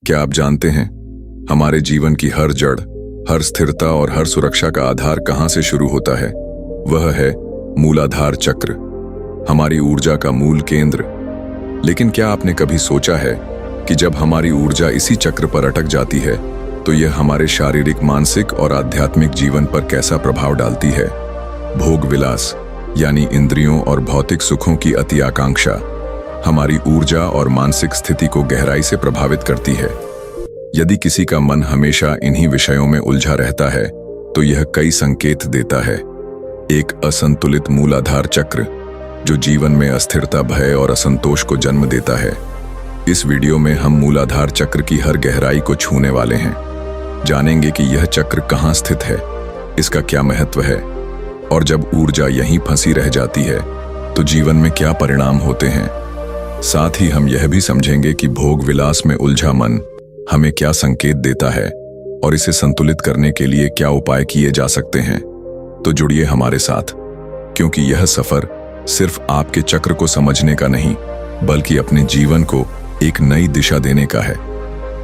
क्या आप जानते हैं हमारे जीवन की हर जड़, हर स्थिरता और हर सुरक्षा का आधार कहां से शुरू होता है? वह है मूलाधार चक्र, हमारी ऊर्जा का मूल केंद्र। लेकिन क्या आपने कभी सोचा है कि जब हमारी ऊर्जा इसी चक्र पर अटक जाती है तो यह हमारे शारीरिक, मानसिक और आध्यात्मिक जीवन पर कैसा प्रभाव डालती है? भोग विलास यानी इंद्रियों और भौतिक सुखों की अति आकांक्षा हमारी ऊर्जा और मानसिक स्थिति को गहराई से प्रभावित करती है। यदि किसी का मन हमेशा इन्हीं विषयों में उलझा रहता है तो यह कई संकेत देता है। एक असंतुलित मूलाधार चक्र जो जीवन में अस्थिरता, भय और असंतोष को जन्म देता है। इस वीडियो में हम मूलाधार चक्र की हर गहराई को छूने वाले हैं। जानेंगे कि यह चक्र कहाँ स्थित है, इसका क्या महत्व है, और जब ऊर्जा यहीं फंसी रह जाती है तो जीवन में क्या परिणाम होते हैं। साथ ही हम यह भी समझेंगे कि भोग विलास में उलझा मन हमें क्या संकेत देता है और इसे संतुलित करने के लिए क्या उपाय किए जा सकते हैं। तो जुड़िए हमारे साथ, क्योंकि यह सफर सिर्फ आपके चक्र को समझने का नहीं, बल्कि अपने जीवन को एक नई दिशा देने का है।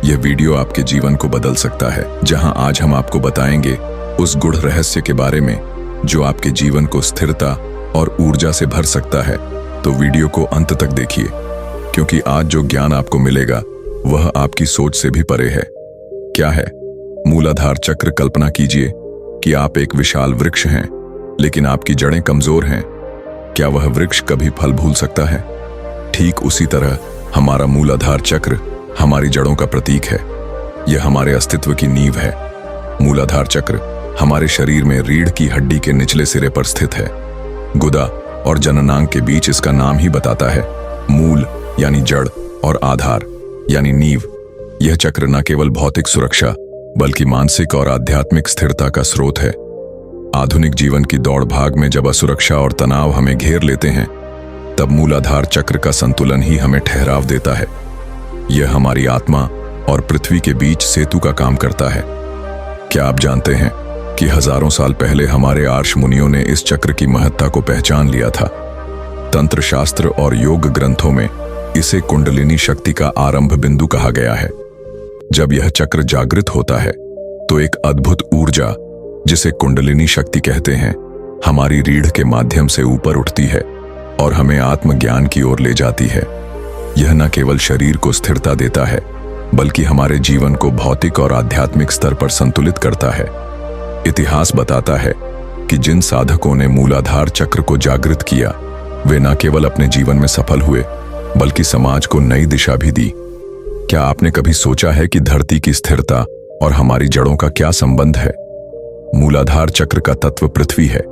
यह वीडियो आपके जीवन को बदल सकता है, जहां आज हम आपको बताएंगे उस गूढ़ रहस्य के बारे में जो आपके जीवन को स्थिरता और ऊर्जा से भर सकता है। तो वीडियो को अंत तक देखिए, क्योंकि आज जो ज्ञान आपको मिलेगा वह आपकी सोच से भी परे है। क्या है मूलाधार चक्र? कल्पना कीजिए कि आप एक विशाल वृक्ष हैं, लेकिन आपकी जड़ें कमजोर हैं। क्या वह वृक्ष कभी फल भूल सकता है? ठीक उसी तरह हमारा मूलाधार चक्र हमारी जड़ों का प्रतीक है। यह हमारे अस्तित्व की नींव है। मूलाधार चक्र हमारे शरीर में रीढ़ की हड्डी के निचले सिरे पर स्थित है। गुदा और जननांग के बीच इसका नाम ही बताता है। मूल यानी जड़ और आधार यानी नींव। यह चक्र न केवल भौतिक सुरक्षा बल्कि मानसिक और आध्यात्मिक स्थिरता का स्रोत है। आधुनिक जीवन की दौड़ भाग में जब असुरक्षा और तनाव हमें घेर लेते हैं, तब मूलाधार चक्र का संतुलन ही हमें ठहराव देता है। यह हमारी आत्मा और पृथ्वी के बीच सेतु का काम करता है। क्या आप जानते हैं कि हजारों साल पहले हमारे आर्ष मुनियों ने इस चक्र की महत्ता को पहचान लिया था। तंत्र शास्त्र और योग ग्रंथों में इसे कुंडलिनी शक्ति का आरंभ बिंदु कहा गया है। जब यह चक्र जागृत होता है तो एक अद्भुत ऊर्जा, जिसे कुंडलिनी शक्ति कहते हैं, हमारी रीढ़ के माध्यम से ऊपर उठती है और हमें आत्मज्ञान की ओर ले जाती है। यह न केवल शरीर को स्थिरता देता है, बल्कि हमारे जीवन को भौतिक और आध्यात्मिक स्तर पर संतुलित करता है। इतिहास बताता है कि जिन साधकों ने मूलाधार चक्र को जागृत किया, वे न केवल अपने जीवन में सफल हुए, बल्कि समाज को नई दिशा भी दी। क्या आपने कभी सोचा है कि धरती की स्थिरता और हमारी जड़ों का क्या संबंध है? मूलाधार चक्र का तत्व पृथ्वी है।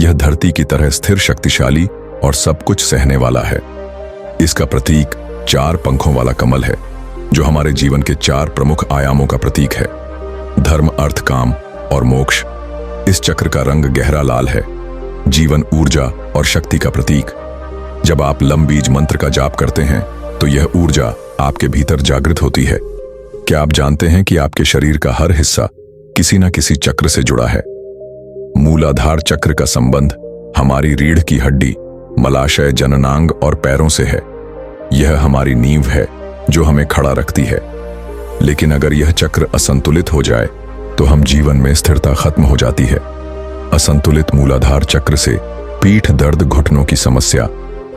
यह धरती की तरह स्थिर, शक्तिशाली और सब कुछ सहने वाला है। इसका प्रतीक 4 पंखों वाला कमल है, जो हमारे जीवन के 4 प्रमुख आयामों का प्रतीक है: धर्म, अर्थ, काम और मोक्ष। इस चक्र का रंग गहरा लाल है, जीवन, ऊर्जा और शक्ति का प्रतीक। जब आप लम बीज मंत्र का जाप करते हैं तो यह ऊर्जा आपके भीतर जागृत होती है। क्या आप जानते हैं कि आपके शरीर का हर हिस्सा किसी न किसी चक्र से जुड़ा है? मूलाधार चक्र का संबंध हमारी रीढ़ की हड्डी, मलाशय, जननांग और पैरों से है। यह हमारी नींव है जो हमें खड़ा रखती है। लेकिन अगर यह चक्र असंतुलित हो जाए तो हम जीवन में स्थिरता खत्म हो जाती है। असंतुलित मूलाधार चक्र से पीठ दर्द, घुटनों की समस्या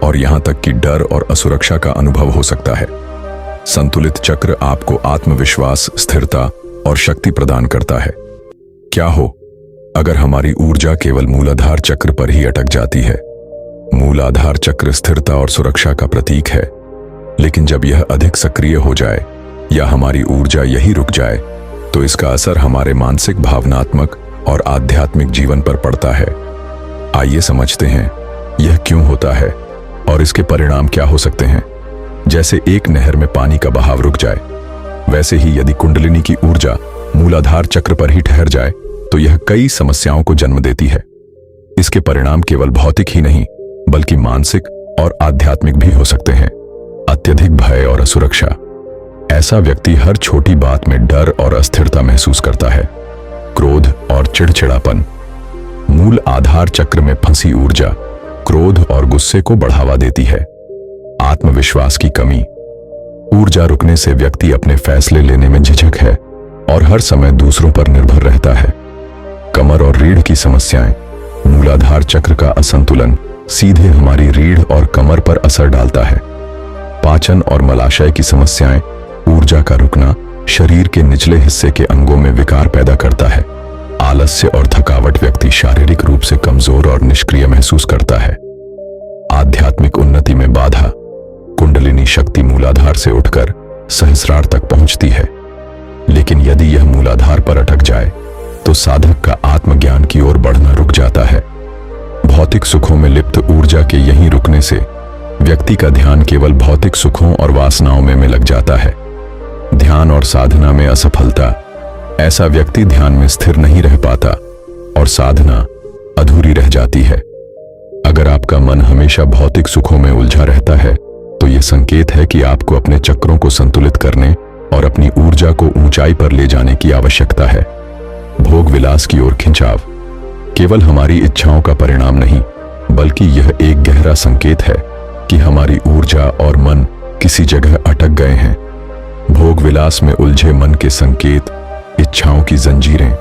और यहां तक कि डर और असुरक्षा का अनुभव हो सकता है। संतुलित चक्र आपको आत्मविश्वास, स्थिरता और शक्ति प्रदान करता है। क्या हो अगर हमारी ऊर्जा केवल मूलाधार चक्र पर ही अटक जाती है? मूलाधार चक्र स्थिरता और सुरक्षा का प्रतीक है, लेकिन जब यह अधिक सक्रिय हो जाए या हमारी ऊर्जा यही रुक जाए तो इसका असर हमारे मानसिक, भावनात्मक और आध्यात्मिक जीवन पर पड़ता है। आइए समझते हैं यह क्यों होता है और इसके परिणाम क्या हो सकते हैं। जैसे एक नहर में पानी का बहाव रुक जाए, वैसे ही यदि कुंडलिनी की ऊर्जा मूलाधार चक्र पर ही ठहर जाए तो यह कई समस्याओं को जन्म देती है। इसके परिणाम केवल भौतिक ही नहीं, बल्कि मानसिक और आध्यात्मिक भी हो सकते हैं। अत्यधिक भय और असुरक्षा। ऐसा व्यक्ति हर छोटी बात में डर और अस्थिरता महसूस करता है। क्रोध और चिड़चिड़ापन। मूल आधार चक्र में फंसी ऊर्जा क्रोध और गुस्से को बढ़ावा देती है। आत्मविश्वास की कमी। ऊर्जा रुकने से व्यक्ति अपने फैसले लेने में झिझक है और हर समय दूसरों पर निर्भर रहता है। कमर और रीढ़ की समस्याएं। मूलाधार चक्र का असंतुलन सीधे हमारी रीढ़ और कमर पर असर डालता है। पाचन और मलाशय की समस्याएं। ऊर्जा का रुकना शरीर के निचले हिस्से के अंगों में विकार पैदा करता है। आलस्य और थकावट व्यक्ति शारीरिक रूप से कमजोर और निष्क्रिय महसूस करता है। आध्यात्मिक उन्नति में बाधा। कुंडलिनी शक्ति मूलाधार से उठकर सहस्रार तक पहुंचती है, लेकिन यदि यह मूलाधार पर अटक जाए तो साधक का आत्मज्ञान की ओर बढ़ना रुक जाता है। भौतिक सुखों में लिप्त ऊर्जा के यहीं रुकने से व्यक्ति का ध्यान केवल भौतिक सुखों और वासनाओं में लग जाता है। ध्यान और साधना में असफलता। ऐसा व्यक्ति ध्यान में स्थिर नहीं रह पाता और साधना अधूरी रह जाती है। अगर आपका मन हमेशा भौतिक सुखों में उलझा रहता है तो यह संकेत है कि आपको अपने चक्रों को संतुलित करने और अपनी ऊर्जा को ऊंचाई पर ले जाने की आवश्यकता है। भोग विलास की ओर खिंचाव केवल हमारी इच्छाओं का परिणाम नहीं, बल्कि यह एक गहरा संकेत है कि हमारी ऊर्जा और मन किसी जगह अटक गए हैं। भोग विलास में उलझे मन के संकेत, इच्छाओं की जंजीरें,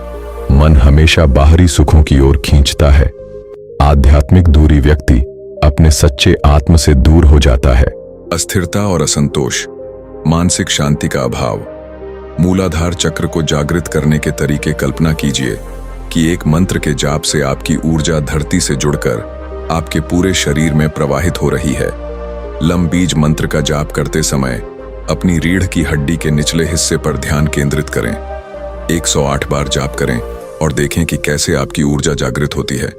मन हमेशा बाहरी सुखों की ओर खींचता है। आध्यात्मिक दूरी व्यक्ति अपने सच्चे आत्म से दूर हो जाता है। अस्थिरता और असंतोष, मानसिक शांति का अभाव। मूलाधार चक्र को जागृत करने के तरीके कल्पना कीजिए कि एक मंत्र के जाप से आपकी ऊर्जा धरती से जुड़कर आपके पूरे शरीर में प्रवाहित हो रही है। लम बीज मंत्र का जाप करते समय अपनी रीढ़ की हड्डी के निचले हिस्से पर ध्यान केंद्रित करें। 108 बार जाप करें और देखें कि कैसे आपकी ऊर्जा जागृत होती है।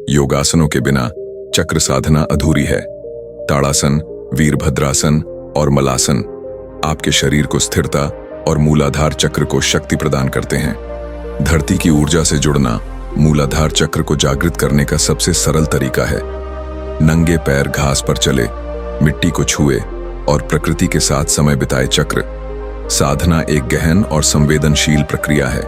योगासनों के बिना चक्र साधना अधूरी है। ताड़ासन, वीरभद्रासन और मलासन आपके शरीर को स्थिरता और मूलाधार चक्र को शक्ति प्रदान करते हैं। धरती की ऊर्जा से जुड़ना मूलाधार चक्र को जागृत करने का सबसे सरल तरीका है। नंगे पैर घास पर चले, मिट्टी को छुए और प्रकृति के साथ समय बिताए। चक्र साधना एक गहन और संवेदनशील प्रक्रिया है।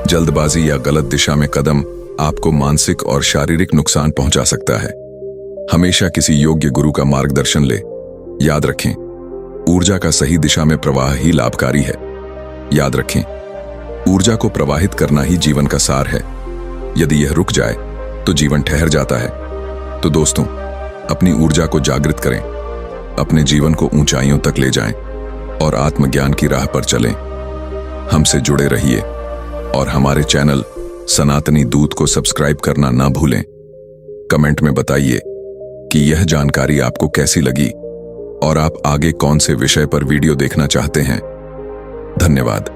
जल्दबाजी या गलत दिशा में कदम आपको मानसिक और शारीरिक नुकसान पहुंचा सकता है। हमेशा किसी योग्य गुरु का मार्गदर्शन ले। याद रखें, ऊर्जा का सही दिशा में प्रवाह ही लाभकारी है। याद रखें, ऊर्जा को प्रवाहित करना ही जीवन का सार है। यदि यह रुक जाए तो जीवन ठहर जाता है। तो दोस्तों, अपनी ऊर्जा को जागृत करें, अपने जीवन को ऊंचाइयों तक ले जाएं और आत्मज्ञान की राह पर चलें। हमसे जुड़े रहिए और हमारे चैनल सनातनी दूत को सब्सक्राइब करना ना भूलें। कमेंट में बताइए कि यह जानकारी आपको कैसी लगी और आप आगे कौन से विषय पर वीडियो देखना चाहते हैं। धन्यवाद।